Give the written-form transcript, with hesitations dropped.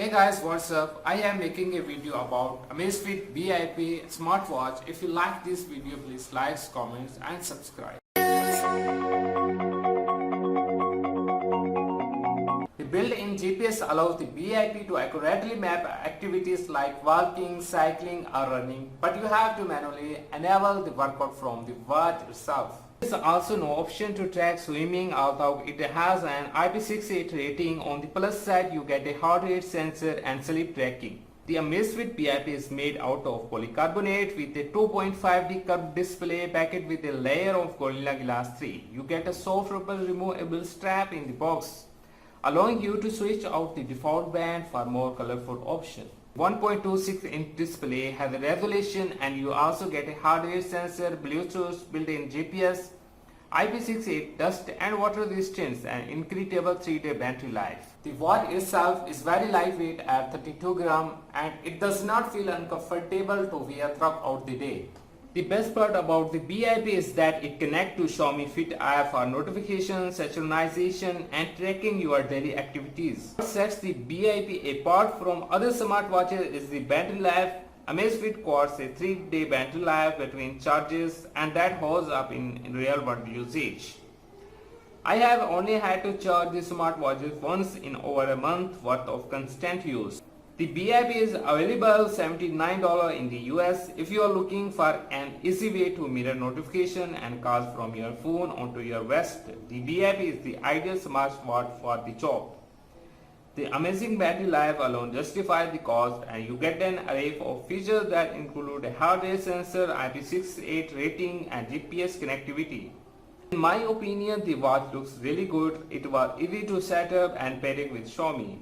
Hey guys, what's up? I am making a video about Amazfit VIP smartwatch. If you like this video, please like, comments and subscribe. The built-in GPS allows the VIP to accurately map activities like walking, cycling or running, but you have to manually enable the workout from the watch itself. There is also no option to track swimming, although it has an IP68 rating. On the plus side, you get a heart rate sensor and sleep tracking. The Amazfit VIP is made out of polycarbonate with a 2.5D curved display packed with a layer of Gorilla Glass 3. You get a soft rubber removable strap in the box, allowing you to switch out the default band for more colorful options. 1.26-inch display has a resolution, and you also get a heart rate sensor, Bluetooth, built-in GPS, IP68 dust and water resistance, and incredible 3-day battery life. The watch itself is very lightweight at 32 grams and it does not feel uncomfortable to wear throughout the day. The best part about the VIP is that it connects to Xiaomi Fit app for notifications, synchronization and tracking your daily activities. What sets the VIP apart from other smartwatches is the battery life. Amazfit quotes a 3-day battery life between charges, and that holds up in real world usage. I have only had to charge the smartwatches once in over a month worth of constant use. The VIP is available $79 in the US. If you are looking for an easy way to mirror notification and calls from your phone onto your vest, the VIP is the ideal smartwatch for the job. The amazing battery life alone justifies the cost, and you get an array of features that include a heart rate sensor, IP68 rating and GPS connectivity. In my opinion, the watch looks really good. It was easy to set up and pair it with Xiaomi.